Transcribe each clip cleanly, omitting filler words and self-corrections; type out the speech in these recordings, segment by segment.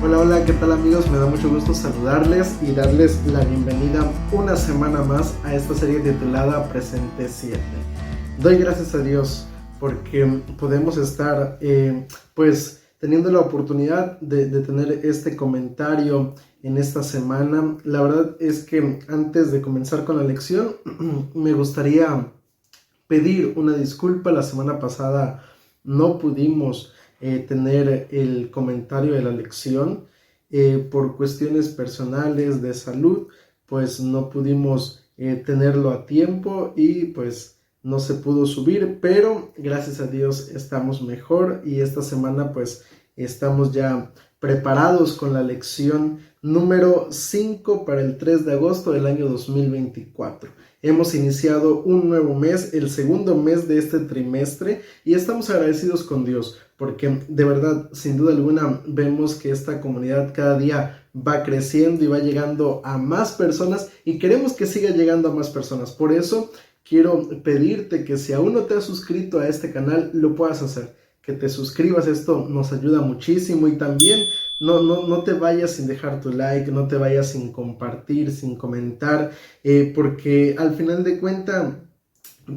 Hola, hola, ¿qué tal amigos? Me da mucho gusto saludarles y darles la bienvenida una semana más a esta serie titulada Presente 7. Doy gracias a Dios porque podemos estar teniendo la oportunidad de tener este comentario en esta semana. La verdad es que antes de comenzar con la lección me gustaría pedir una disculpa. La semana pasada no pudimos tener el comentario de la lección por cuestiones personales de salud, pues no pudimos tenerlo a tiempo y pues no se pudo subir, pero gracias a Dios estamos mejor y esta semana pues estamos ya preparados con la lección número 5 para el 3 de agosto del año 2024. Hemos iniciado un nuevo mes, el segundo mes de este trimestre, y estamos agradecidos con Dios porque de verdad, sin duda alguna, vemos que esta comunidad cada día va creciendo y va llegando a más personas y queremos que siga llegando a más personas. Por eso quiero pedirte que si aún no te has suscrito a este canal, lo puedas hacer, que te suscribas. Esto nos ayuda muchísimo y también no te vayas sin dejar tu like, no te vayas sin compartir, sin comentar, porque al final de cuentas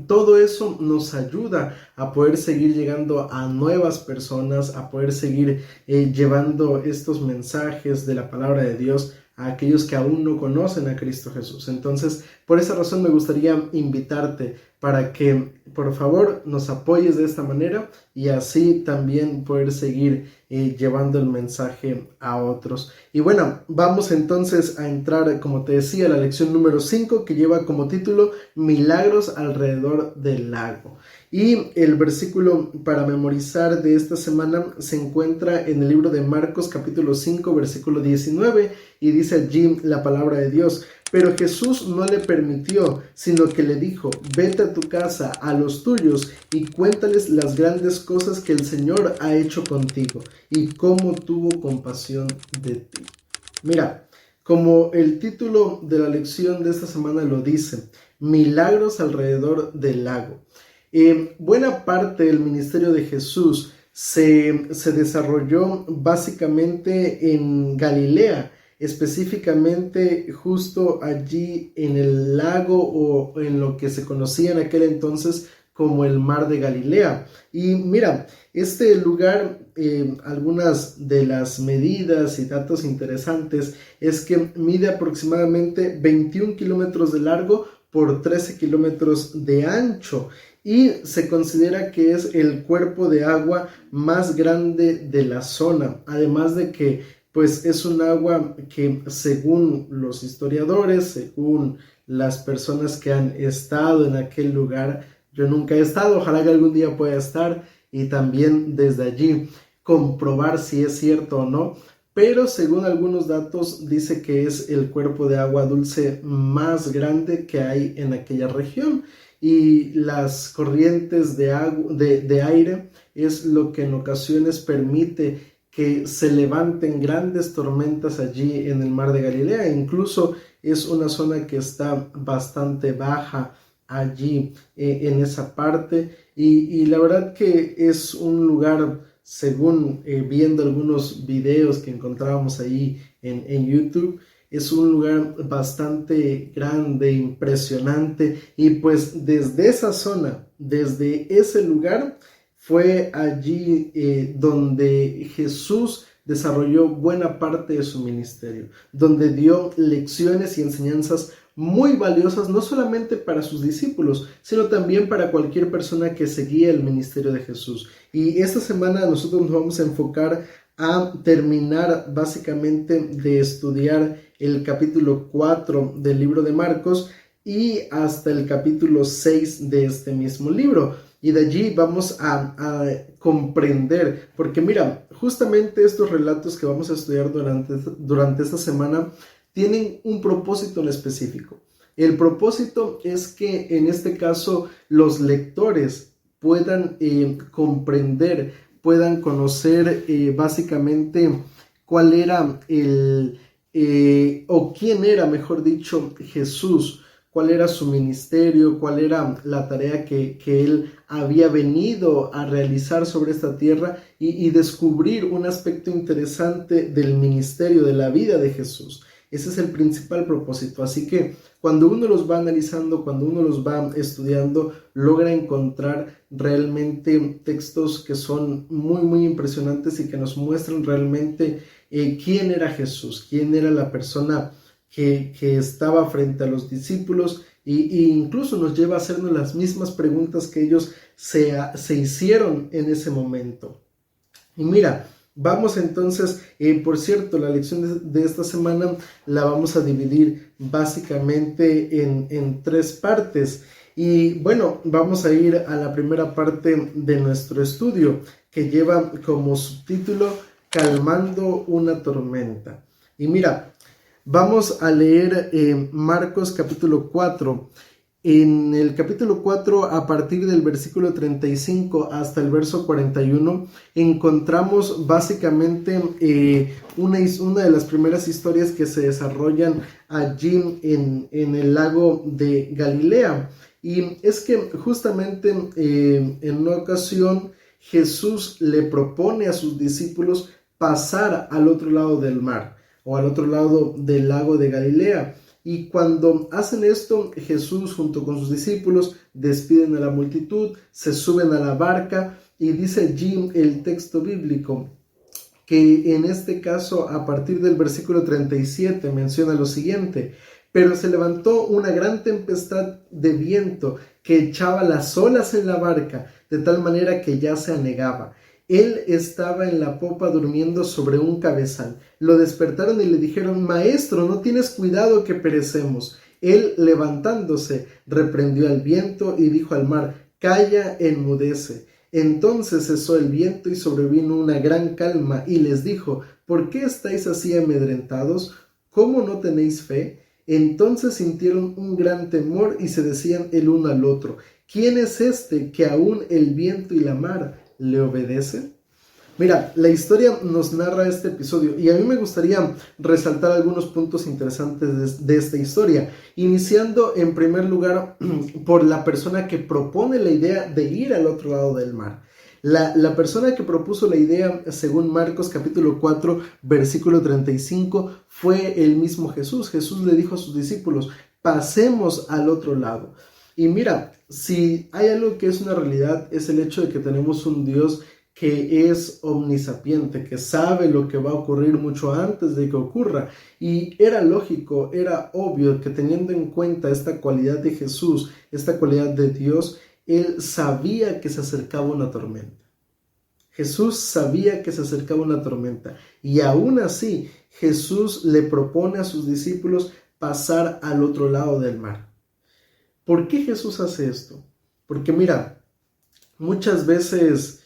todo eso nos ayuda a poder seguir llegando a nuevas personas, a poder seguir llevando estos mensajes de la palabra de Dios a aquellos que aún no conocen a Cristo Jesús. Entonces, por esa razón me gustaría invitarte para que por favor nos apoyes de esta manera y así también poder seguir llevando el mensaje a otros. Y bueno, vamos entonces a entrar, como te decía, a la lección número 5, que lleva como título Milagros alrededor del lago. Y el versículo para memorizar de esta semana se encuentra en el libro de Marcos capítulo 5 versículo 19 y dice allí la palabra de Dios: pero Jesús no le permitió, sino que le dijo: vete a tu casa, a los tuyos, y cuéntales las grandes cosas que el Señor ha hecho contigo, y cómo tuvo compasión de ti. Mira, como el título de la lección de esta semana lo dice, milagros alrededor del lago. Buena parte del ministerio de Jesús se desarrolló básicamente en Galilea, específicamente justo allí en el lago o en lo que se conocía en aquel entonces como el Mar de Galilea. Y mira, este lugar, algunas de las medidas y datos interesantes es que mide aproximadamente 21 kilómetros de largo por 13 kilómetros de ancho y se considera que es el cuerpo de agua más grande de la zona, además de que pues es un agua que, según los historiadores, según las personas que han estado en aquel lugar, yo nunca he estado, ojalá que algún día pueda estar y también desde allí comprobar si es cierto o no, pero según algunos datos dice que es el cuerpo de agua dulce más grande que hay en aquella región, y las corrientes de aire es lo que en ocasiones permite que se levanten grandes tormentas allí en el Mar de Galilea. Incluso es una zona que está bastante baja allí en esa parte, y la verdad que es un lugar, según viendo algunos videos que encontrábamos ahí en YouTube, es un lugar bastante grande, impresionante, y pues desde esa zona, desde ese lugar, fue allí donde Jesús desarrolló buena parte de su ministerio, donde dio lecciones y enseñanzas muy valiosas, no solamente para sus discípulos, sino también para cualquier persona que seguía el ministerio de Jesús. Y esta semana nosotros nos vamos a enfocar a terminar básicamente de estudiar el capítulo 4 del libro de Marcos y hasta el capítulo 6 de este mismo libro. Y de allí vamos a comprender, porque mira, justamente estos relatos que vamos a estudiar durante esta semana tienen un propósito en específico. El propósito es que en este caso los lectores puedan comprender, puedan conocer básicamente cuál era o quién era, mejor dicho, Jesús, cuál era su ministerio, cuál era la tarea que él había venido a realizar sobre esta tierra y descubrir un aspecto interesante del ministerio, de la vida de Jesús. Ese es el principal propósito. Así que cuando uno los va analizando, cuando uno los va estudiando, logra encontrar realmente textos que son muy, muy impresionantes y que nos muestran realmente quién era Jesús, quién era la persona que estaba frente a los discípulos e incluso nos lleva a hacernos las mismas preguntas que ellos se hicieron en ese momento. Y mira, vamos entonces, por cierto, la lección de esta semana la vamos a dividir básicamente en 3 partes. Y bueno, vamos a ir a la primera parte de nuestro estudio, que lleva como subtítulo Calmando una tormenta. Y mira, vamos a leer Marcos capítulo 4. En el capítulo 4, a partir del versículo 35 hasta el verso 41, encontramos básicamente una de las primeras historias que se desarrollan allí en el lago de Galilea. Y es que justamente en una ocasión Jesús le propone a sus discípulos pasar al otro lado del mar o al otro lado del lago de Galilea. Y cuando hacen esto, Jesús junto con sus discípulos despiden a la multitud, se suben a la barca y dice allí el texto bíblico que en este caso a partir del versículo 37 menciona lo siguiente: pero se levantó una gran tempestad de viento que echaba las olas en la barca de tal manera que ya se anegaba. Él estaba en la popa durmiendo sobre un cabezal. Lo despertaron y le dijeron: Maestro, ¿no tienes cuidado que perecemos? Él, levantándose, reprendió al viento y dijo al mar: Calla, enmudece. Entonces cesó el viento y sobrevino una gran calma, y les dijo: ¿Por qué estáis así amedrentados? ¿Cómo no tenéis fe? Entonces sintieron un gran temor y se decían el uno al otro: ¿Quién es este que aún el viento y la mar le obedece? Mira, la historia nos narra este episodio y a mí me gustaría resaltar algunos puntos interesantes de esta historia, iniciando en primer lugar por la persona que propone la idea de ir al otro lado del mar. La persona que propuso la idea, según Marcos capítulo 4, versículo 35, fue el mismo Jesús. Jesús le dijo a sus discípulos: pasemos al otro lado. Y mira, si hay algo que es una realidad, es el hecho de que tenemos un Dios que es omnisapiente, que sabe lo que va a ocurrir mucho antes de que ocurra. Y era lógico, era obvio que teniendo en cuenta esta cualidad de Jesús, esta cualidad de Dios, Él sabía que se acercaba una tormenta. Jesús sabía que se acercaba una tormenta. Y aún así, Jesús le propone a sus discípulos pasar al otro lado del mar. ¿Por qué Jesús hace esto? Porque mira, muchas veces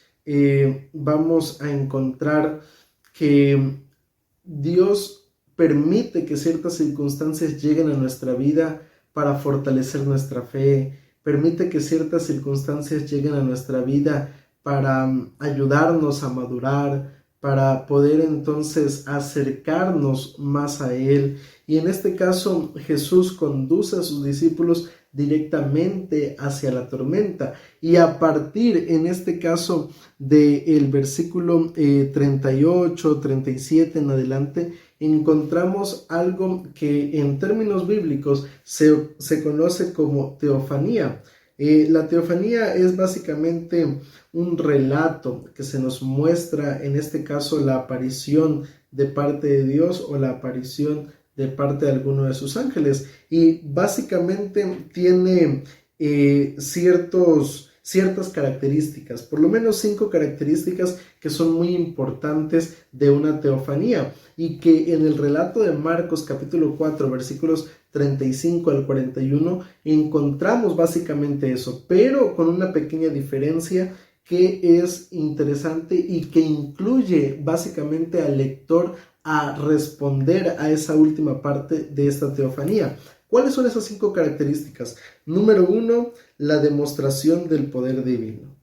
vamos a encontrar que Dios permite que ciertas circunstancias lleguen a nuestra vida para fortalecer nuestra fe, permite que ciertas circunstancias lleguen a nuestra vida para ayudarnos a madurar, para poder entonces acercarnos más a Él. Y en este caso Jesús conduce a sus discípulos directamente hacia la tormenta, y a partir en este caso del versículo 38, 37 en adelante encontramos algo que en términos bíblicos se conoce como teofanía. La teofanía es básicamente un relato que se nos muestra, en este caso la aparición de parte de Dios o la aparición de parte de alguno de sus ángeles, y básicamente tiene ciertas características, por lo menos 5 características que son muy importantes de una teofanía, y que en el relato de Marcos capítulo 4 versículos 35 al 41 encontramos básicamente eso, pero con una pequeña diferencia que es interesante y que incluye básicamente al lector a responder a esa última parte de esta teofanía. ¿Cuáles son esas 5 características? Número 1, la demostración del poder divino.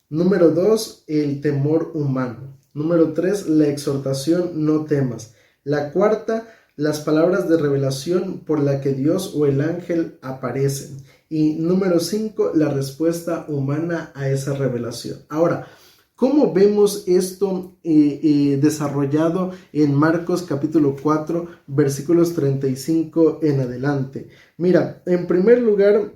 Número 2, el temor humano. Número 3, la exhortación: no temas. La cuarta, las palabras de revelación por la que Dios o el ángel aparecen. Y número 5, la respuesta humana a esa revelación. Ahora, ¿cómo vemos esto desarrollado en Marcos capítulo 4, versículos 35 en adelante? Mira, en primer lugar,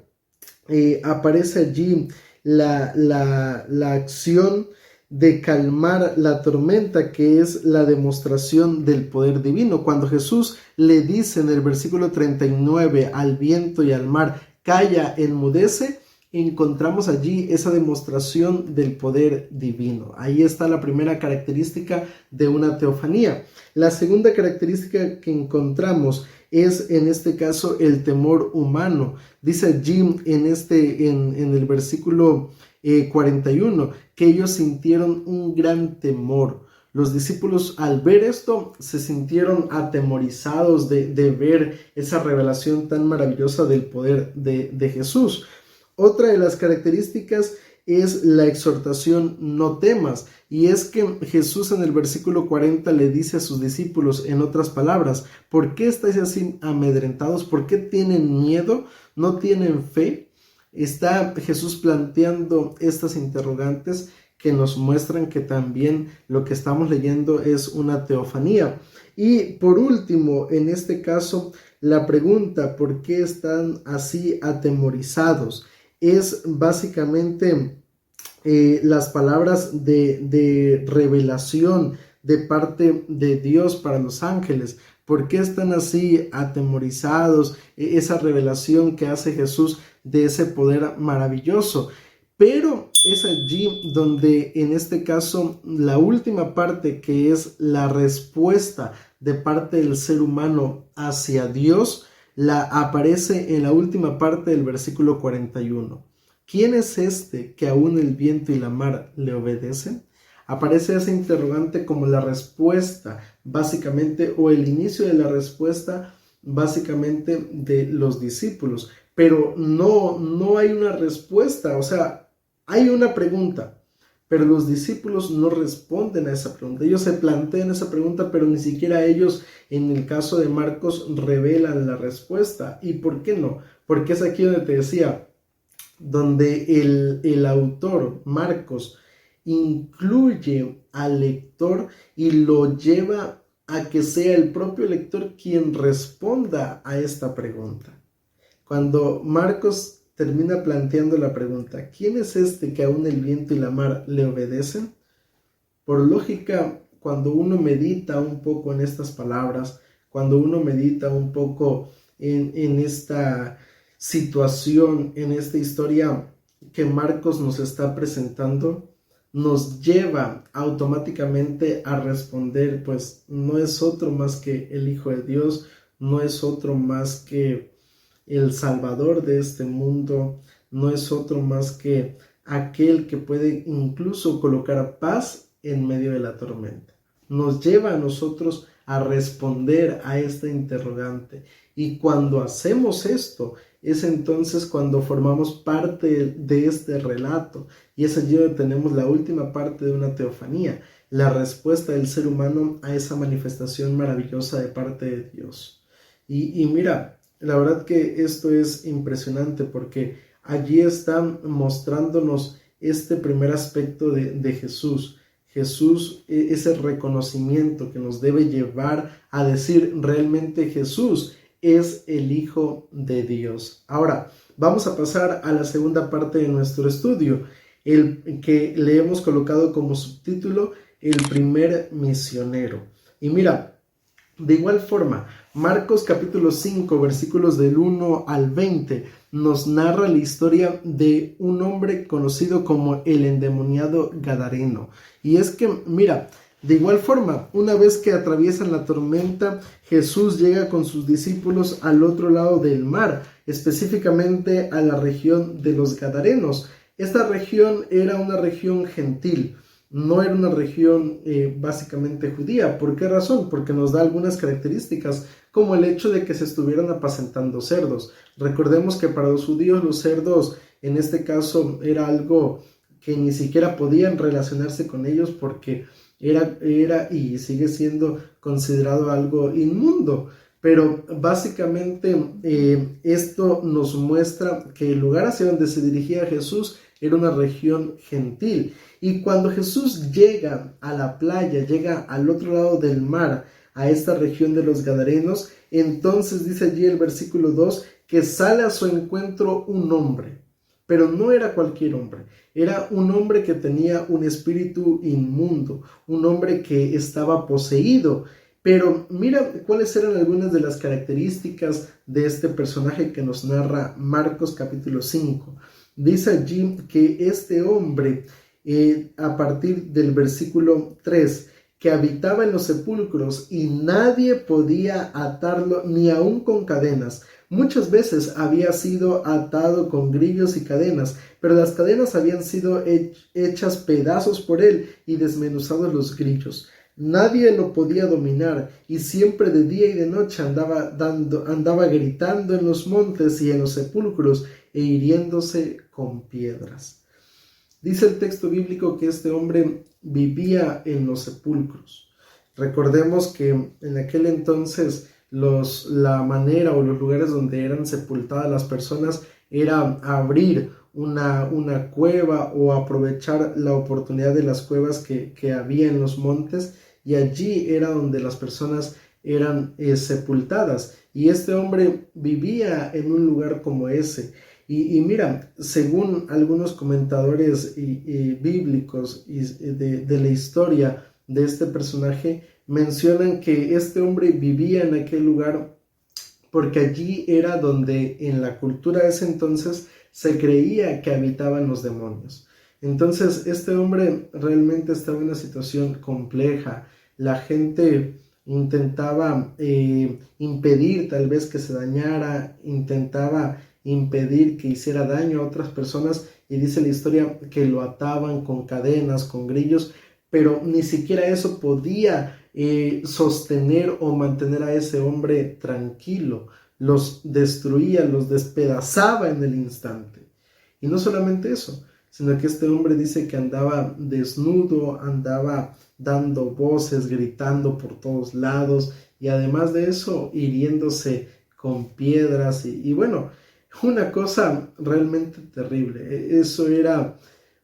aparece allí la acción de calmar la tormenta, que es la demostración del poder divino. Cuando Jesús le dice en el versículo 39 al viento y al mar, calla, enmudece, encontramos allí esa demostración del poder divino. Ahí está la primera característica de una teofanía. La segunda característica que encontramos es en este caso el temor humano. Dice allí en el versículo 41 que ellos sintieron un gran temor. Los discípulos al ver esto se sintieron atemorizados de ver esa revelación tan maravillosa del poder de Jesús. Otra de las características es la exhortación no temas, y es que Jesús en el versículo 40 le dice a sus discípulos, en otras palabras, ¿por qué estáis así amedrentados? ¿Por qué tienen miedo? ¿No tienen fe? Está Jesús planteando estas interrogantes que nos muestran que también lo que estamos leyendo es una teofanía. Y por último, en este caso, la pregunta, ¿por qué están así atemorizados? Es básicamente las palabras de revelación de parte de Dios para los ángeles. ¿Por qué están así atemorizados? Esa revelación que hace Jesús de ese poder maravilloso. Pero es allí donde en este caso la última parte, que es la respuesta de parte del ser humano hacia Dios, la aparece en la última parte del versículo 41. ¿Quién es este que aún el viento y la mar le obedecen? Aparece esa interrogante como la respuesta, básicamente, o el inicio de la respuesta, básicamente, de los discípulos. Pero no hay una respuesta, o sea, hay una pregunta, pero los discípulos no responden a esa pregunta. Ellos se plantean esa pregunta, pero ni siquiera ellos, en el caso de Marcos, revelan la respuesta. ¿Y por qué no? Porque es aquí donde te decía, donde el autor, Marcos, incluye al lector y lo lleva a que sea el propio lector quien responda a esta pregunta. Cuando Marcos termina planteando la pregunta, ¿quién es este que aún el viento y la mar le obedecen? Por lógica, cuando uno medita un poco en estas palabras, cuando uno medita un poco en esta situación, en esta historia que Marcos nos está presentando, nos lleva automáticamente a responder, pues no es otro más que el Hijo de Dios, no es otro más que el Salvador de este mundo, no es otro más que aquel que puede incluso colocar paz en medio de la tormenta. Nos lleva a nosotros a responder a esta interrogante, y cuando hacemos esto es entonces cuando formamos parte de este relato, y es allí donde tenemos la última parte de una teofanía, la respuesta del ser humano a esa manifestación maravillosa de parte de Dios. Y mira, la verdad que esto es impresionante, porque allí están mostrándonos este primer aspecto de Jesús. Jesús, ese reconocimiento que nos debe llevar a decir realmente Jesús es el Hijo de Dios. Ahora, vamos a pasar a la segunda parte de nuestro estudio, el que le hemos colocado como subtítulo, el primer misionero. Y mira, de igual forma, Marcos capítulo 5, versículos del 1 al 20, nos narra la historia de un hombre conocido como el endemoniado Gadareno. Y es que, mira, de igual forma, una vez que atraviesan la tormenta, Jesús llega con sus discípulos al otro lado del mar, específicamente a la región de los Gadarenos. Esta región era una región gentil, no era una región básicamente judía. ¿Por qué razón? Porque nos da algunas características, como el hecho de que se estuvieran apacentando cerdos. Recordemos que para los judíos los cerdos, en este caso, era algo que ni siquiera podían relacionarse con ellos, porque era y sigue siendo considerado algo inmundo. Pero básicamente esto nos muestra que el lugar hacia donde se dirigía Jesús era una región gentil. Y cuando Jesús llega a la playa, llega al otro lado del mar, a esta región de los Gadarenos, entonces dice allí el versículo 2 que sale a su encuentro un hombre. Pero no era cualquier hombre, era un hombre que tenía un espíritu inmundo, un hombre que estaba poseído. Pero mira cuáles eran algunas de las características de este personaje que nos narra Marcos capítulo 5. Dice allí que este hombre, a partir del versículo 3, que habitaba en los sepulcros y nadie podía atarlo ni aun con cadenas. Muchas veces había sido atado con grillos y cadenas, pero las cadenas habían sido hechas pedazos por él y desmenuzados los grillos. Nadie lo podía dominar y siempre de día y de noche andaba gritando en los montes y en los sepulcros e hiriéndose con piedras. Dice el texto bíblico que este hombre vivía en los sepulcros. Recordemos que en aquel entonces la manera o los lugares donde eran sepultadas las personas era abrir una cueva o aprovechar la oportunidad de las cuevas que había en los montes, y allí era donde las personas eran sepultadas, y este hombre vivía en un lugar como ese. Y mira, según algunos comentadores bíblicos de la historia de este personaje, mencionan que este hombre vivía en aquel lugar porque allí era donde en la cultura de ese entonces se creía que habitaban los demonios. Entonces este hombre realmente estaba en una situación compleja. La gente intentaba impedir tal vez que se dañara, intentaba impedir que hiciera daño a otras personas, y dice la historia que lo ataban con cadenas, con grillos, pero ni siquiera eso podía sostener o mantener a ese hombre tranquilo. Los destruía, los despedazaba en el instante. Y no solamente eso, sino que este hombre dice que andaba desnudo, andaba dando voces, gritando por todos lados, y además de eso hiriéndose con piedras y bueno, una cosa realmente terrible. Eso era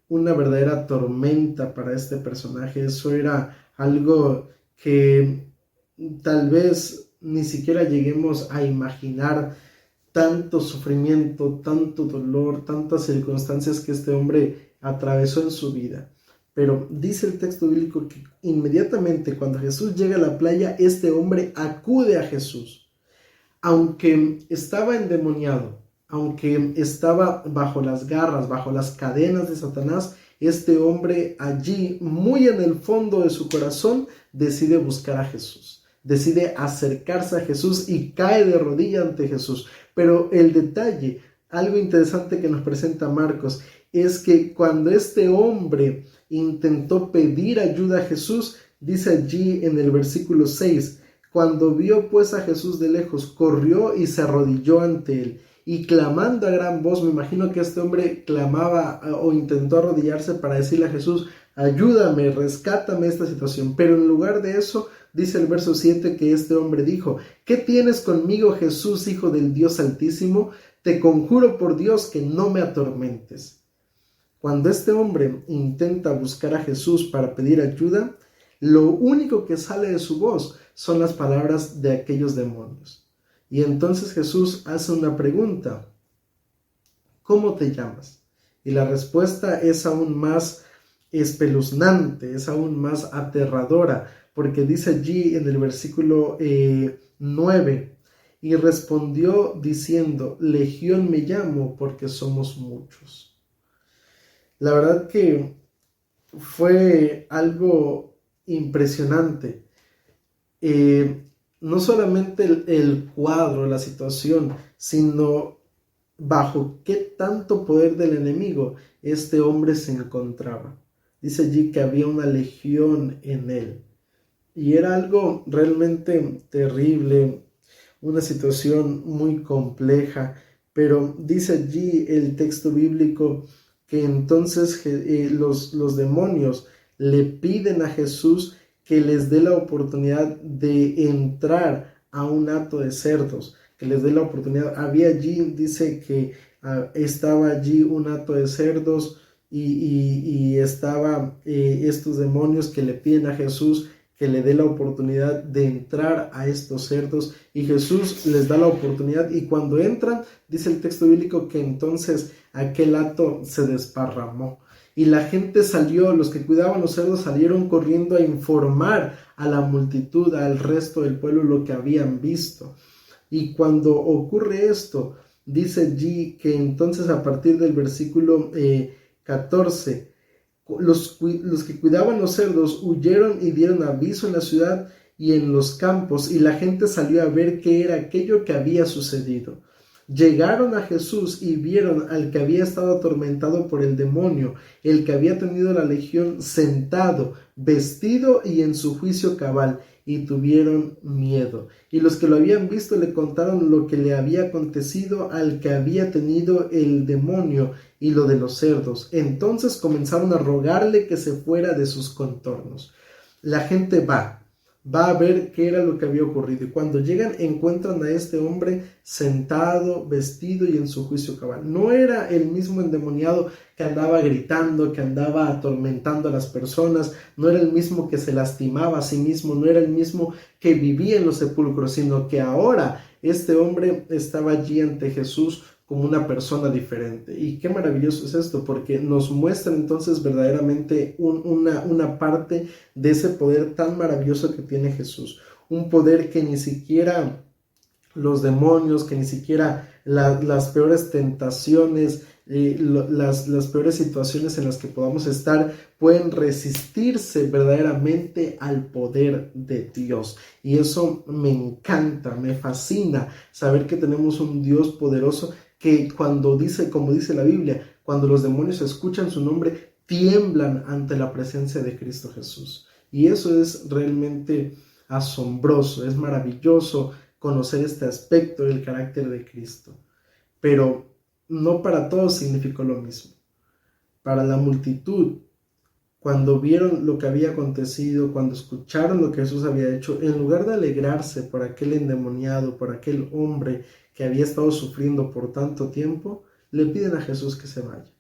una verdadera tormenta para este personaje. Eso era algo que tal vez ni siquiera lleguemos a imaginar, tanto sufrimiento, tanto dolor, tantas circunstancias que este hombre atravesó en su vida. Pero dice el texto bíblico que inmediatamente cuando Jesús llega a la playa, este hombre acude a Jesús. Aunque estaba endemoniado, aunque estaba bajo las garras, bajo las cadenas de Satanás, este hombre allí, muy en el fondo de su corazón, decide buscar a Jesús, decide acercarse a Jesús y cae de rodillas ante Jesús. Pero el detalle, algo interesante que nos presenta Marcos, es que cuando este hombre intentó pedir ayuda a Jesús, dice allí en el versículo 6, cuando vio pues a Jesús de lejos, corrió y se arrodilló ante él. Y clamando a gran voz, me imagino que este hombre clamaba o intentó arrodillarse para decirle a Jesús, ayúdame, rescátame esta situación. Pero en lugar de eso, dice el verso 7 que este hombre dijo, ¿qué tienes conmigo, Jesús, Hijo del Dios Altísimo? Te conjuro por Dios que no me atormentes. Cuando este hombre intenta buscar a Jesús para pedir ayuda, lo único que sale de su voz son las palabras de aquellos demonios. Y entonces Jesús hace una pregunta, ¿cómo te llamas? Y la respuesta es aún más espeluznante, es aún más aterradora, porque dice allí en el versículo 9, y respondió diciendo, Legión me llamo porque somos muchos. La verdad que fue algo impresionante. No solamente el cuadro, la situación, sino bajo qué tanto poder del enemigo este hombre se encontraba. Dice allí que había una legión en él. Y era algo realmente terrible, una situación muy compleja. Pero dice allí el texto bíblico que entonces los demonios le piden a Jesús que les dé la oportunidad de entrar a un hato de cerdos, que les dé la oportunidad. Había allí, dice que estaba allí un hato de cerdos y estaba estos demonios que le piden a Jesús que le dé la oportunidad de entrar a estos cerdos, y Jesús les da la oportunidad, y cuando entran, dice el texto bíblico que entonces aquel hato se desparramó. Y la gente salió, los que cuidaban los cerdos salieron corriendo a informar a la multitud, al resto del pueblo, lo que habían visto. Y cuando ocurre esto, dice allí que entonces a partir del versículo 14, los que cuidaban los cerdos huyeron y dieron aviso en la ciudad y en los campos, y la gente salió a ver qué era aquello que había sucedido. Llegaron a Jesús y vieron al que había estado atormentado por el demonio, el que había tenido la legión, sentado, vestido y en su juicio cabal, y tuvieron miedo. Y los que lo habían visto le contaron lo que le había acontecido al que había tenido el demonio y lo de los cerdos. Entonces comenzaron a rogarle que se fuera de sus contornos. La gente va a ver qué era lo que había ocurrido, y cuando llegan encuentran a este hombre sentado, vestido y en su juicio cabal. No era el mismo endemoniado que andaba gritando, que andaba atormentando a las personas, no era el mismo que se lastimaba a sí mismo, no era el mismo que vivía en los sepulcros, sino que ahora este hombre estaba allí ante Jesús como una persona diferente. Y qué maravilloso es esto, porque nos muestra entonces verdaderamente una parte de ese poder tan maravilloso que tiene Jesús. Un poder que ni siquiera los demonios, que ni siquiera las peores tentaciones, las peores situaciones en las que podamos estar pueden resistirse verdaderamente al poder de Dios. Y eso me encanta, me fascina saber que tenemos un Dios poderoso que cuando dice, como dice la Biblia, cuando los demonios escuchan su nombre, tiemblan ante la presencia de Cristo Jesús. Y eso es realmente asombroso, es maravilloso conocer este aspecto del carácter de Cristo. Pero no para todos significó lo mismo. Para la multitud, cuando vieron lo que había acontecido, cuando escucharon lo que Jesús había hecho, en lugar de alegrarse por aquel endemoniado, por aquel hombre que había estado sufriendo por tanto tiempo, le piden a Jesús que se vaya.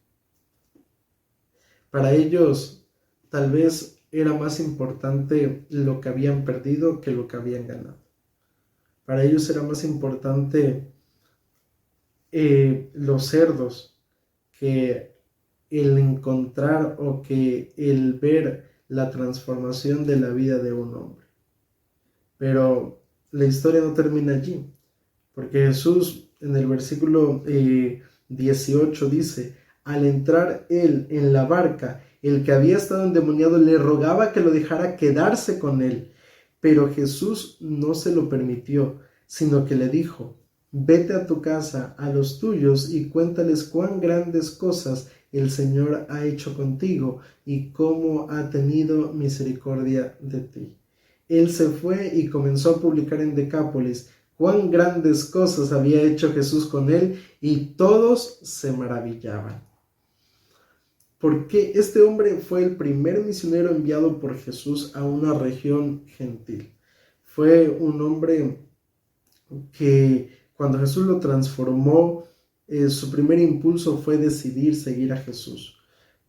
Para ellos, tal vez era más importante lo que habían perdido que lo que habían ganado. Para ellos era más importante los cerdos que el encontrar o que el ver la transformación de la vida de un hombre. Pero la historia no termina allí, porque Jesús en el versículo 18 dice: al entrar él en la barca, el que había estado endemoniado le rogaba que lo dejara quedarse con él, pero Jesús no se lo permitió, sino que le dijo: vete a tu casa, a los tuyos, y cuéntales cuán grandes cosas el Señor ha hecho contigo y cómo ha tenido misericordia de ti. Él se fue y comenzó a publicar en Decápolis cuán grandes cosas había hecho Jesús con él, y todos se maravillaban. Porque este hombre fue el primer misionero enviado por Jesús a una región gentil. Fue un hombre que cuando Jesús lo transformó, su primer impulso fue decidir seguir a Jesús.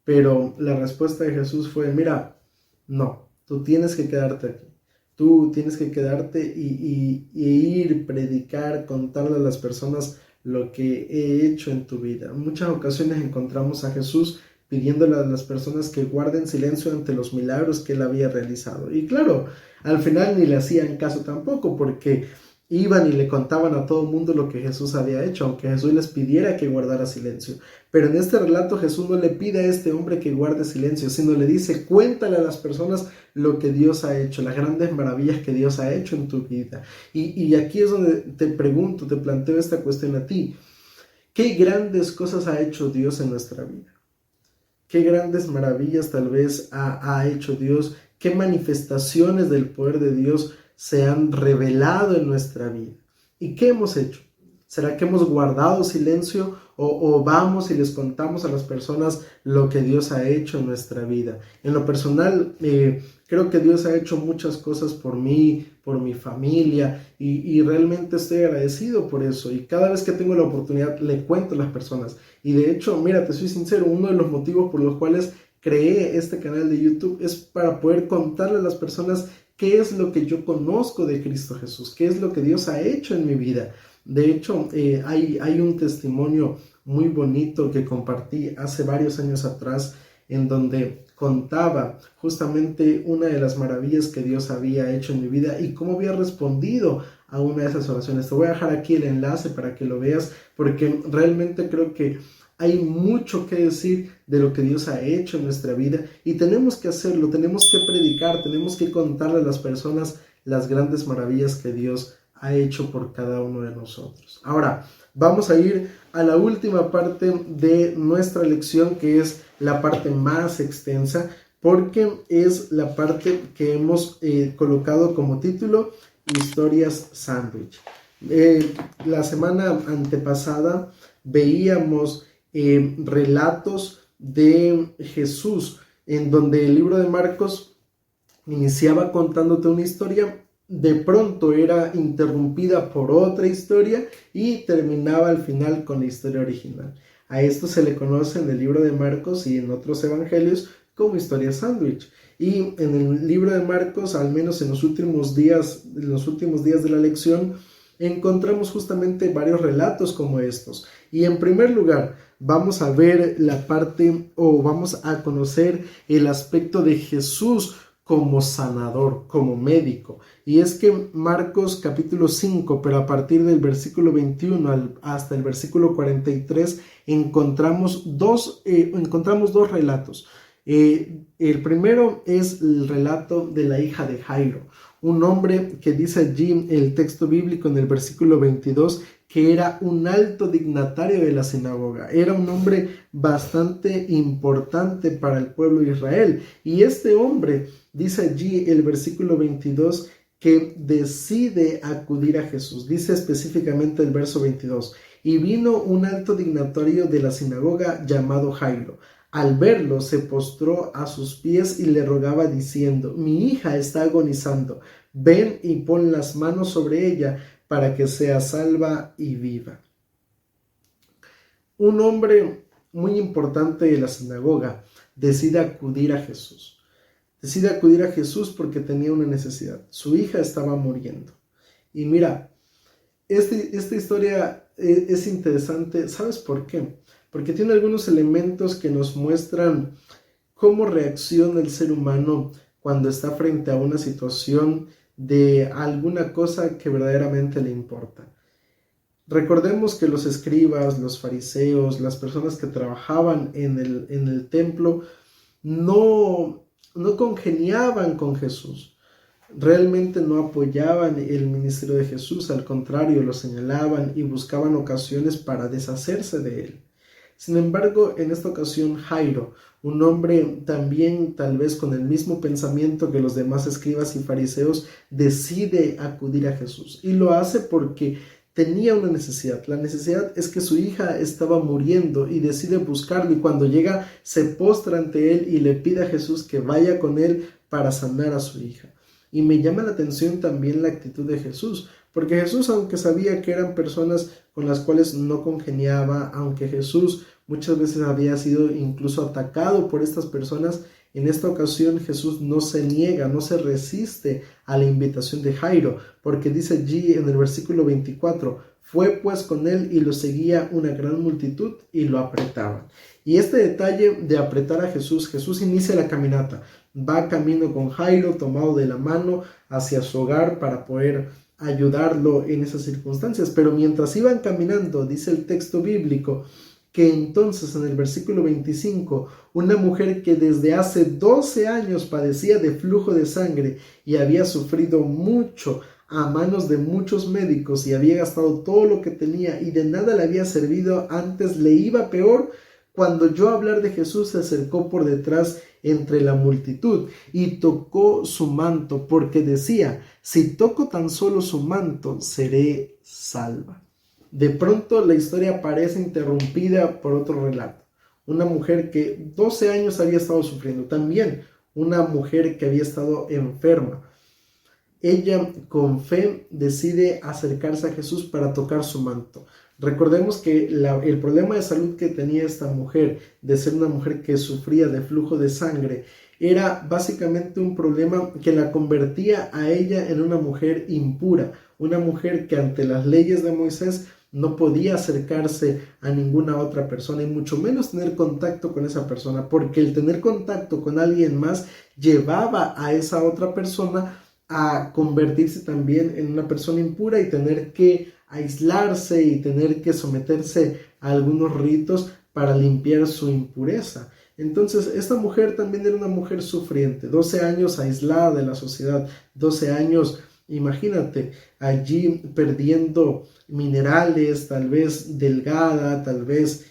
Pero la respuesta de Jesús fue: mira, no, tú tienes que quedarte aquí. Tú tienes que quedarte y ir, predicar, contarle a las personas lo que he hecho en tu vida. En muchas ocasiones encontramos a Jesús pidiéndole a las personas que guarden silencio ante los milagros que él había realizado. Y claro, al final ni le hacían caso tampoco, porque iban y le contaban a todo el mundo lo que Jesús había hecho, aunque Jesús les pidiera que guardara silencio. Pero en este relato Jesús no le pide a este hombre que guarde silencio, sino le dice: cuéntale a las personas lo que Dios ha hecho, las grandes maravillas que Dios ha hecho en tu vida. Y aquí es donde te pregunto, te planteo esta cuestión a ti: ¿qué grandes cosas ha hecho Dios en nuestra vida? ¿Qué grandes maravillas tal vez ha hecho Dios? ¿Qué manifestaciones del poder de Dios se han revelado en nuestra vida? ¿Y qué hemos hecho? ¿Será que hemos guardado silencio o vamos y les contamos a las personas lo que Dios ha hecho en nuestra vida. En lo personal, creo que Dios ha hecho muchas cosas por mí, por mi familia, y realmente estoy agradecido por eso. Y cada vez que tengo la oportunidad le cuento a las personas. Y de hecho, mira, te soy sincero, uno de los motivos por los cuales creé este canal de YouTube es para poder contarle a las personas qué es lo que yo conozco de Cristo Jesús, qué es lo que Dios ha hecho en mi vida. De hecho, hay un testimonio muy bonito que compartí hace varios años atrás, en donde contaba justamente una de las maravillas que Dios había hecho en mi vida y cómo había respondido a una de esas oraciones. Te voy a dejar aquí el enlace para que lo veas, porque realmente creo que hay mucho que decir de lo que Dios ha hecho en nuestra vida y tenemos que hacerlo, tenemos que predicar, tenemos que contarle a las personas las grandes maravillas que Dios ha hecho por cada uno de nosotros. Ahora, vamos a ir a la última parte de nuestra lección, que es la parte más extensa, porque es la parte que hemos colocado como título Historias Sándwich. La semana antepasada veíamos relatos de Jesús, en donde el libro de Marcos iniciaba contándote una historia, de pronto era interrumpida por otra historia y terminaba al final con la historia original. A esto se le conoce en el libro de Marcos y en otros evangelios como historia sándwich. Y en el libro de Marcos, al menos en los últimos días de la lección, encontramos justamente varios relatos como estos. Y en primer lugar, vamos a ver la parte, o vamos a conocer el aspecto de Jesús como sanador, como médico. Y es que Marcos capítulo 5, pero a partir del versículo 21 hasta el versículo 43, encontramos dos relatos. El primero es el relato de la hija de Jairo, un hombre que dice allí el texto bíblico en el versículo 22 que era un alto dignatario de la sinagoga, era un hombre bastante importante para el pueblo de Israel. Y este hombre, dice allí el versículo 22, que decide acudir a Jesús. Dice específicamente el verso 22, y vino un alto dignatario de la sinagoga llamado Jairo. Al verlo, se postró a sus pies y le rogaba diciendo, mi hija está agonizando, ven y pon las manos sobre ella para que sea salva y viva. Un hombre muy importante de la sinagoga decide acudir a Jesús. Decide acudir a Jesús porque tenía una necesidad. Su hija estaba muriendo. Y mira, esta historia es interesante. ¿Sabes por qué? Porque tiene algunos elementos que nos muestran cómo reacciona el ser humano cuando está frente a una situación de alguna cosa que verdaderamente le importa. Recordemos que los escribas, los fariseos, las personas que trabajaban en el templo no congeniaban con Jesús. Realmente no apoyaban el ministerio de Jesús, al contrario, lo señalaban y buscaban ocasiones para deshacerse de él. Sin embargo, en esta ocasión Jairo, un hombre también tal vez con el mismo pensamiento que los demás escribas y fariseos, decide acudir a Jesús. Y lo hace porque tenía una necesidad. La necesidad es que su hija estaba muriendo y decide buscarlo. Y cuando llega, se postra ante él y le pide a Jesús que vaya con él para sanar a su hija. Y me llama la atención también la actitud de Jesús, porque Jesús, aunque sabía que eran personas con las cuales no congeniaba, aunque Jesús muchas veces había sido incluso atacado por estas personas, en esta ocasión Jesús no se niega, no se resiste a la invitación de Jairo, porque dice allí en el versículo 24, fue pues con él y lo seguía una gran multitud y lo apretaban. Y este detalle de apretar a Jesús, Jesús inicia la caminata, va camino con Jairo tomado de la mano hacia su hogar para poder ayudarlo en esas circunstancias. Pero mientras iban caminando, dice el texto bíblico, que entonces en el versículo 25, una mujer que desde hace 12 años padecía de flujo de sangre y había sufrido mucho a manos de muchos médicos y había gastado todo lo que tenía y de nada le había servido, antes le iba peor, cuando oyó hablar de Jesús se acercó por detrás entre la multitud y tocó su manto, porque decía, si toco tan solo su manto, seré salva. de pronto la historia parece interrumpida por otro relato. Una mujer que 12 años había estado sufriendo, también una mujer que había estado enferma. Ella con fe decide acercarse a Jesús para tocar su manto. Recordemos que el problema de salud que tenía esta mujer, de ser una mujer que sufría de flujo de sangre, era básicamente un problema que la convertía a ella en una mujer impura, una mujer que ante las leyes de Moisés no podía acercarse a ninguna otra persona y mucho menos tener contacto con esa persona, porque el tener contacto con alguien más llevaba a esa otra persona a convertirse también en una persona impura y tener que aislarse y tener que someterse a algunos ritos para limpiar su impureza. Entonces, esta mujer también era una mujer sufriente, 12 años aislada de la sociedad, 12 años, imagínate, allí perdiendo minerales, tal vez delgada, tal vez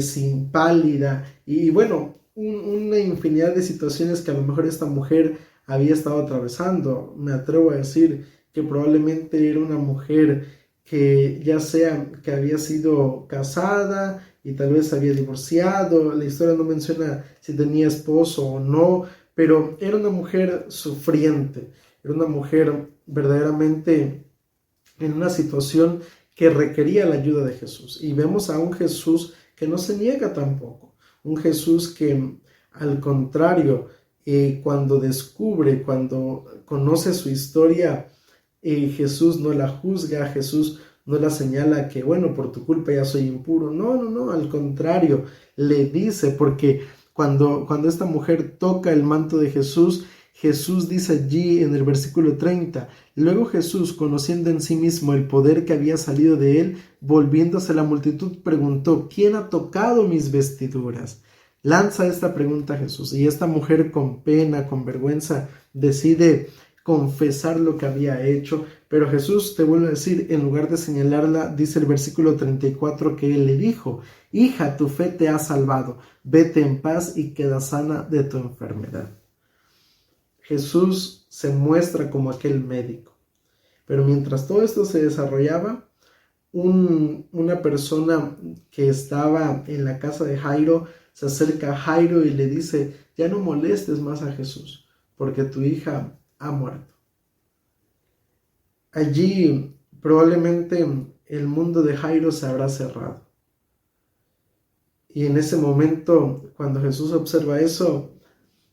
sin pálida, y bueno, una infinidad de situaciones que a lo mejor esta mujer había estado atravesando. Me atrevo a decir que probablemente era una mujer que ya sea que había sido casada y tal vez había divorciado, la historia no menciona si tenía esposo o no, pero era una mujer sufriente, era una mujer verdaderamente en una situación que requería la ayuda de Jesús. Y vemos a un Jesús que no se niega tampoco, un Jesús que al contrario, cuando descubre, cuando conoce su historia, Jesús no la juzga, Jesús no la señala que, bueno, por tu culpa ya soy impuro. No, al contrario, le dice, porque cuando esta mujer toca el manto de Jesús, Jesús dice allí en el versículo 30, luego Jesús, conociendo en sí mismo el poder que había salido de él, volviéndose a la multitud, preguntó, ¿quién ha tocado mis vestiduras? Lanza esta pregunta a Jesús y esta mujer con pena, con vergüenza, decide confesar lo que había hecho, pero Jesús, te vuelve a decir, en lugar de señalarla, dice el versículo 34 que él le dijo, hija, tu fe te ha salvado, vete en paz y queda sana de tu enfermedad. Jesús se muestra como aquel médico, pero mientras todo esto se desarrollaba, una persona que estaba en la casa de Jairo se acerca a Jairo y le dice, ya no molestes más a Jesús, porque tu hija ha muerto. Allí probablemente el mundo de Jairo se habrá cerrado. Y en ese momento, cuando Jesús observa eso,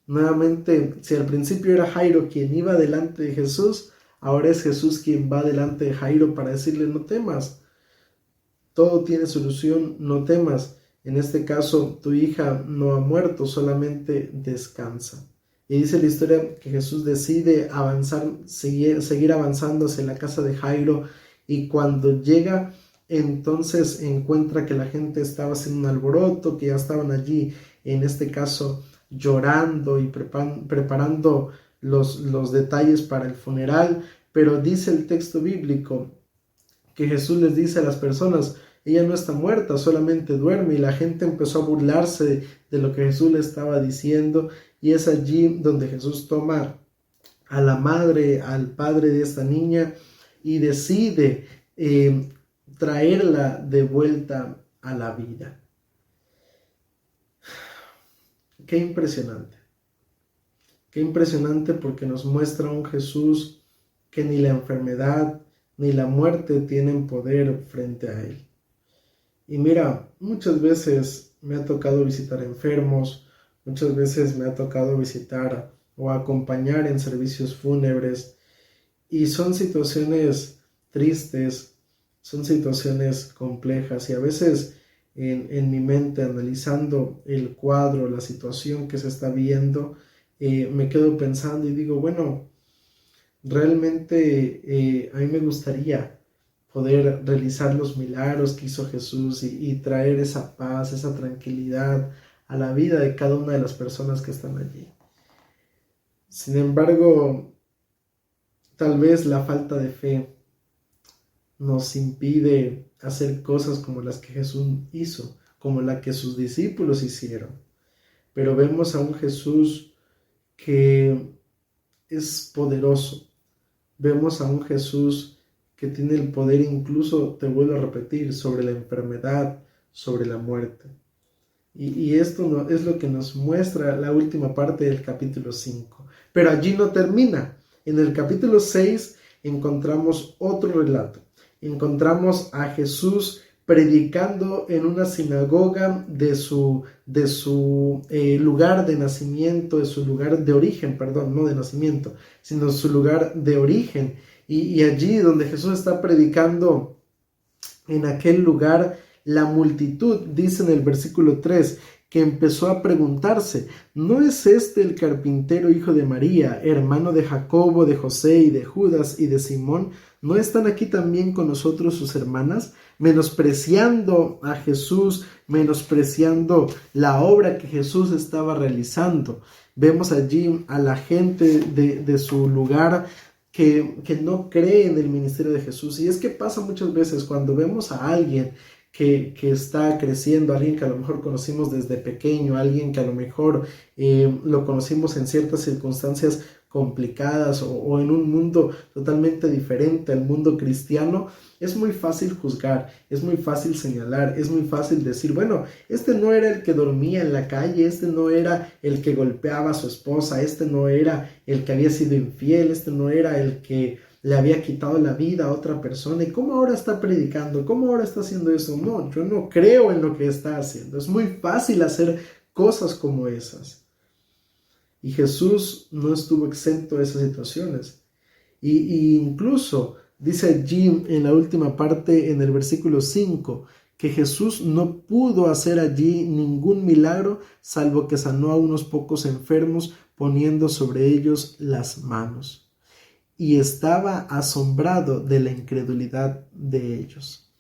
nuevamente, si al principio era Jairo quien iba delante de Jesús, ahora es Jesús quien va delante de Jairo para decirle, no temas, todo tiene solución, no temas. En este caso, tu hija no ha muerto, solamente descansa. Y dice la historia que Jesús decide avanzar, seguir avanzando hacia la casa de Jairo, y cuando llega, entonces encuentra que la gente estaba haciendo un alboroto, que ya estaban allí, en este caso, llorando y preparando los detalles para el funeral. Pero dice el texto bíblico que Jesús les dice a las personas, ella no está muerta, solamente duerme, y la gente empezó a burlarse de lo que Jesús le estaba diciendo, y es allí donde Jesús toma a la madre, al padre de esta niña, y decide traerla de vuelta a la vida. Qué impresionante porque nos muestra un Jesús que ni la enfermedad ni la muerte tienen poder frente a él. Y mira, muchas veces me ha tocado visitar enfermos, muchas veces me ha tocado visitar o acompañar en servicios fúnebres, y son situaciones tristes, son situaciones complejas, y a veces en mi mente, analizando el cuadro, la situación que se está viendo, me quedo pensando y digo, bueno, realmente a mí me gustaría poder realizar los milagros que hizo Jesús y traer esa paz, esa tranquilidad a la vida de cada una de las personas que están allí. Sin embargo, tal vez la falta de fe nos impide hacer cosas como las que Jesús hizo, como la que sus discípulos hicieron. Pero vemos a un Jesús que es poderoso. Vemos a un Jesús que tiene el poder incluso, te vuelvo a repetir, sobre la enfermedad, sobre la muerte. Y esto es lo que nos muestra la última parte del capítulo 5. Pero allí no termina. En el capítulo 6 encontramos otro relato. Encontramos a Jesús predicando en una sinagoga de su lugar de nacimiento, de su lugar de origen, perdón, no de nacimiento, sino su lugar de origen. Y allí donde Jesús está predicando en aquel lugar, la multitud, dice en el versículo 3, que empezó a preguntarse, ¿no es este el carpintero hijo de María, hermano de Jacobo, de José y de Judas y de Simón? ¿No están aquí también con nosotros sus hermanas? Menospreciando a Jesús, menospreciando la obra que Jesús estaba realizando. Vemos allí a la gente de su lugar que no cree en el ministerio de Jesús. Y es que pasa muchas veces cuando vemos a alguien que está creciendo, alguien que a lo mejor conocimos desde pequeño, alguien que a lo mejor lo conocimos en ciertas circunstancias complicadas o en un mundo totalmente diferente al mundo cristiano, es muy fácil juzgar, es muy fácil señalar, es muy fácil decir, bueno, este no era el que dormía en la calle, este no era el que golpeaba a su esposa, este no era el que había sido infiel, este no era el que le había quitado la vida a otra persona. ¿Y cómo ahora está predicando? ¿Cómo ahora está haciendo eso? No, yo no creo en lo que está haciendo. Es muy fácil hacer cosas como esas. Y Jesús no estuvo exento de esas situaciones. Y incluso dice allí en la última parte, en el versículo 5, que Jesús no pudo hacer allí ningún milagro, salvo que sanó a unos pocos enfermos poniendo sobre ellos las manos. Y estaba asombrado de la incredulidad de ellos.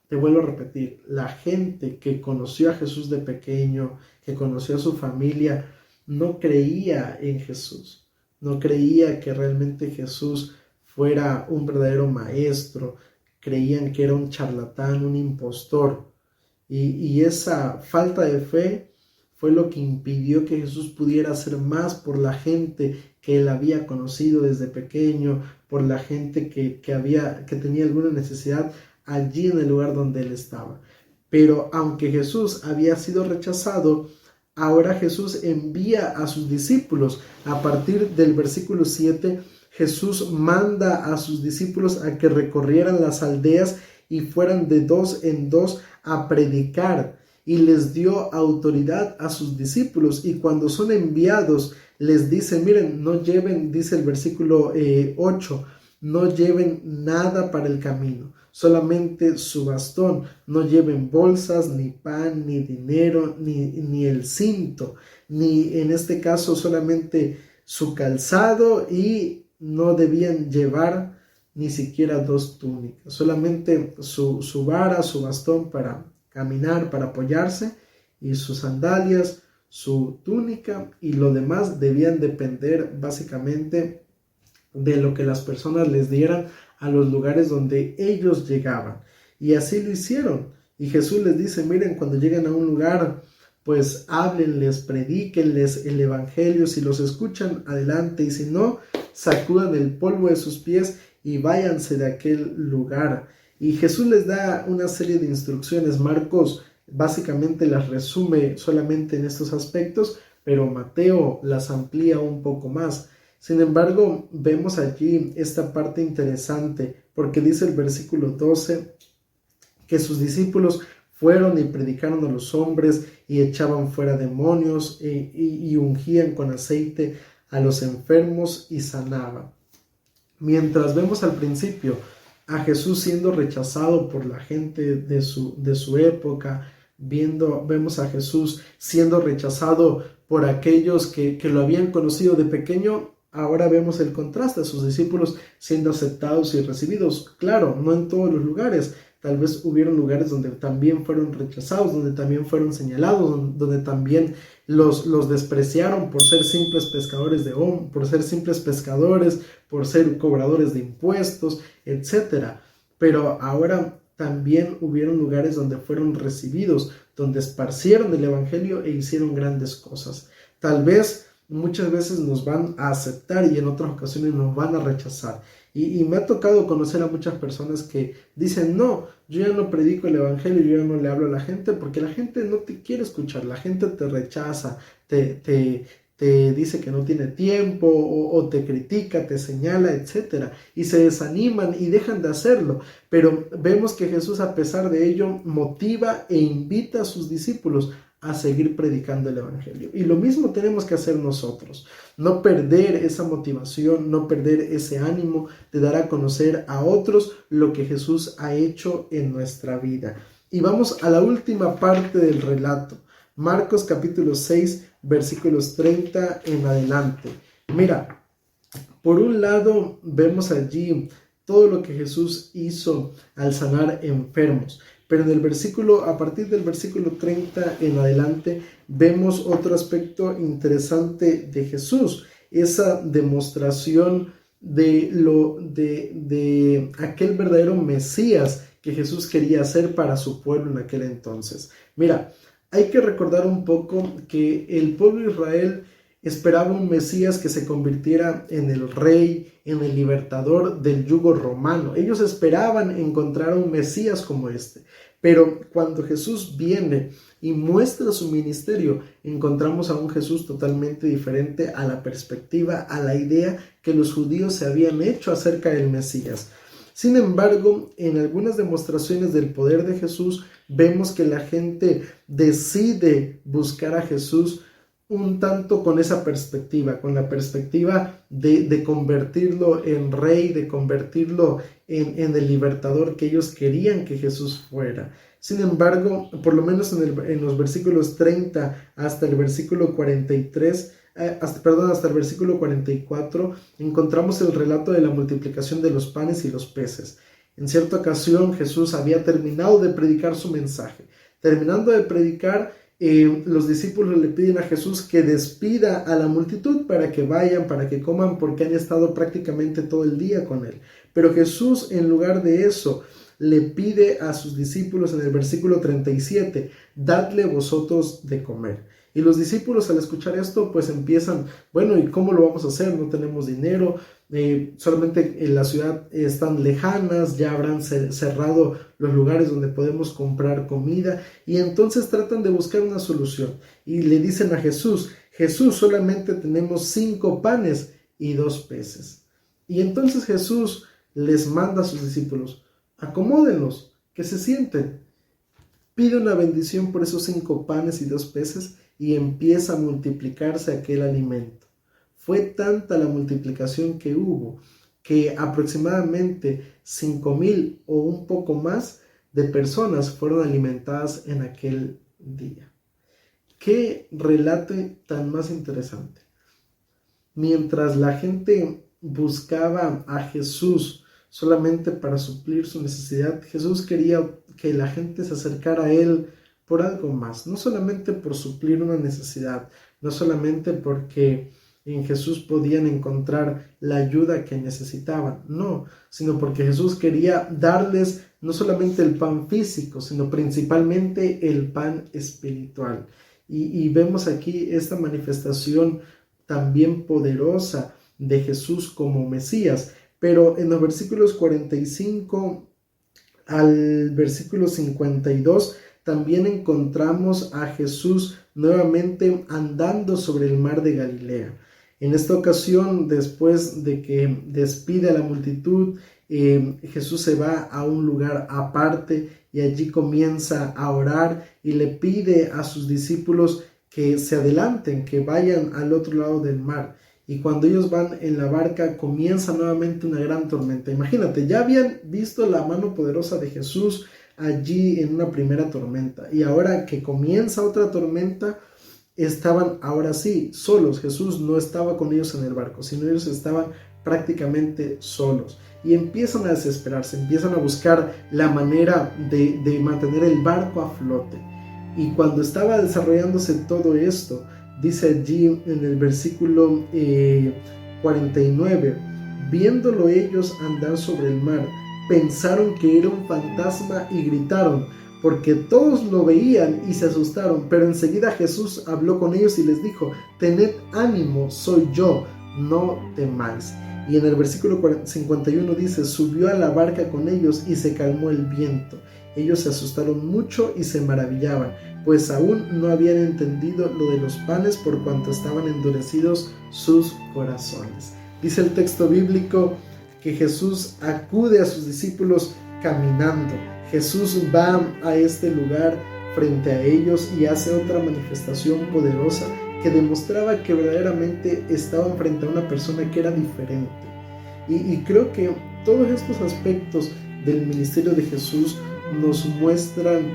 Te vuelvo a repetir, la gente que conoció a Jesús de pequeño, que conoció a su familia, no creía en Jesús, no creía que realmente Jesús fuera un verdadero maestro, creían que era un charlatán, un impostor, y esa falta de fe fue lo que impidió que Jesús pudiera hacer más por la gente que él había conocido desde pequeño, por la gente que tenía alguna necesidad allí en el lugar donde él estaba. Pero aunque Jesús había sido rechazado, ahora Jesús envía a sus discípulos. A partir del versículo 7, Jesús manda a sus discípulos a que recorrieran las aldeas y fueran de dos en dos a predicar. Y les dio autoridad a sus discípulos. Y cuando son enviados, les dice, miren, no lleven, dice el versículo 8, no lleven nada para el camino, solamente su bastón, no lleven bolsas, ni pan, ni dinero, ni el cinto, ni en este caso solamente su calzado, y no debían llevar ni siquiera 2 túnicas, solamente su vara, su bastón para caminar, para apoyarse, y sus sandalias, su túnica, y lo demás debían depender básicamente de lo que las personas les dieran a los lugares donde ellos llegaban. Y así lo hicieron. Y Jesús les dice, miren, cuando lleguen a un lugar, pues háblenles, predíquenles el evangelio. Si los escuchan, adelante, y si no, sacudan el polvo de sus pies y váyanse de aquel lugar. Y Jesús les da una serie de instrucciones. Marcos básicamente las resume solamente en estos aspectos, pero Mateo las amplía un poco más. Sin embargo, vemos allí esta parte interesante, porque dice el versículo 12 que sus discípulos fueron y predicaron a los hombres y echaban fuera demonios y ungían con aceite a los enfermos y sanaban. Mientras vemos al principio a Jesús siendo rechazado por la gente de su época, vemos a Jesús siendo rechazado por aquellos que lo habían conocido de pequeño. Ahora vemos el contraste, a sus discípulos siendo aceptados y recibidos. Claro, no en todos los lugares. Tal vez hubieron lugares donde también fueron rechazados, donde también fueron señalados, donde también los despreciaron por ser simples pescadores, por ser cobradores de impuestos, etc. Pero ahora también hubieron lugares donde fueron recibidos, donde esparcieron el evangelio e hicieron grandes cosas. Tal vez muchas veces nos van a aceptar y en otras ocasiones nos van a rechazar. Y me ha tocado conocer a muchas personas que dicen, no, yo ya no predico el evangelio, yo ya no le hablo a la gente porque la gente no te quiere escuchar, la gente te rechaza, te dice que no tiene tiempo o te critica, te señala, etcétera, y se desaniman y dejan de hacerlo. Pero vemos que Jesús, a pesar de ello, motiva e invita a sus discípulos a seguir predicando el evangelio. Y lo mismo tenemos que hacer nosotros, no perder esa motivación, no perder ese ánimo de dar a conocer a otros lo que Jesús ha hecho en nuestra vida. Y vamos a la última parte del relato, Marcos capítulo 6, versículos 30 en adelante. Mira, por un lado vemos allí todo lo que Jesús hizo al sanar enfermos, pero en el versículo, a partir del versículo 30 en adelante, vemos otro aspecto interesante de Jesús, esa demostración de aquel verdadero Mesías que Jesús quería hacer para su pueblo en aquel entonces. Mira, hay que recordar un poco que el pueblo de Israel esperaba un Mesías que se convirtiera en el rey, en el libertador del yugo romano. Ellos esperaban encontrar a un Mesías como este. Pero cuando Jesús viene y muestra su ministerio, encontramos a un Jesús totalmente diferente a la perspectiva, a la idea que los judíos se habían hecho acerca del Mesías. Sin embargo, en algunas demostraciones del poder de Jesús, vemos que la gente decide buscar a Jesús un tanto con esa perspectiva, con la perspectiva de convertirlo en rey, de convertirlo en el libertador que ellos querían que Jesús fuera. Sin embargo, por lo menos en los versículos 30 hasta el versículo 43, hasta el versículo 44, encontramos el relato de la multiplicación de los panes y los peces. En cierta ocasión, Jesús había terminado de predicar su mensaje. Terminando de predicar, los discípulos le piden a Jesús que despida a la multitud para que vayan, para que coman, porque han estado prácticamente todo el día con él. Pero Jesús, en lugar de eso, le pide a sus discípulos en el versículo 37, dadle vosotros de comer. Y los discípulos, al escuchar esto, pues empiezan, bueno, ¿y cómo lo vamos a hacer? No tenemos dinero, solamente en la ciudad están lejanas, ya habrán cerrado los lugares donde podemos comprar comida, y entonces tratan de buscar una solución. Y le dicen a Jesús, Jesús, solamente tenemos 5 panes y 2 peces. Y entonces Jesús les manda a sus discípulos, acomódenlos, que se sienten. Pide una bendición por esos 5 panes y 2 peces y empieza a multiplicarse aquel alimento. Fue tanta la multiplicación que hubo que aproximadamente 5,000 o un poco más de personas fueron alimentadas en aquel día. ¡Qué relato tan más interesante! Mientras la gente buscaba a Jesús solamente para suplir su necesidad, Jesús quería que la gente se acercara a Él por algo más, no solamente por suplir una necesidad, no solamente porque en Jesús podían encontrar la ayuda que necesitaban, no, sino porque Jesús quería darles no solamente el pan físico, sino principalmente el pan espiritual. Y vemos aquí esta manifestación también poderosa de Jesús como Mesías. Pero en los versículos 45 al versículo 52 también encontramos a Jesús nuevamente andando sobre el mar de Galilea. En esta ocasión, después de que despide a la multitud, Jesús se va a un lugar aparte y allí comienza a orar y le pide a sus discípulos que se adelanten, que vayan al otro lado del mar. Y cuando ellos van en la barca, comienza nuevamente una gran tormenta. Imagínate, ya habían visto la mano poderosa de Jesús allí en una primera tormenta. Y ahora que comienza otra tormenta, estaban ahora sí solos. Jesús no estaba con ellos en el barco, sino ellos estaban prácticamente solos. Y empiezan a desesperarse, empiezan a buscar la manera de mantener el barco a flote. Y cuando estaba desarrollándose todo esto, dice allí en el versículo 49, viéndolo ellos andar sobre el mar, pensaron que era un fantasma y gritaron, porque todos lo veían y se asustaron. Pero enseguida Jesús habló con ellos y les dijo, tened ánimo, soy yo, no temáis. Y en el versículo 51 dice: subió a la barca con ellos y se calmó el viento. Ellos se asustaron mucho y se maravillaban, pues aún no habían entendido lo de los panes por cuanto estaban endurecidos sus corazones. Dice el texto bíblico que Jesús acude a sus discípulos caminando. Jesús va a este lugar frente a ellos y hace otra manifestación poderosa que demostraba que verdaderamente estaban frente a una persona que era diferente. Y creo que todos estos aspectos del ministerio de Jesús nos muestran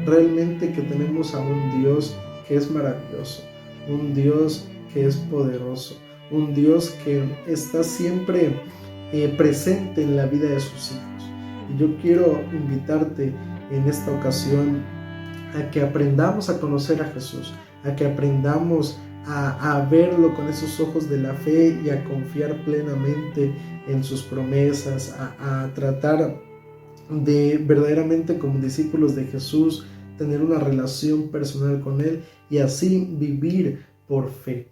realmente que tenemos a un Dios que es maravilloso, un Dios que es poderoso, un Dios que está siempre presente en la vida de sus hijos. Y yo quiero invitarte en esta ocasión a que aprendamos a conocer a Jesús, a que aprendamos a verlo con esos ojos de la fe y a confiar plenamente en sus promesas, a tratar de verdaderamente como discípulos de Jesús tener una relación personal con Él y así vivir por fe.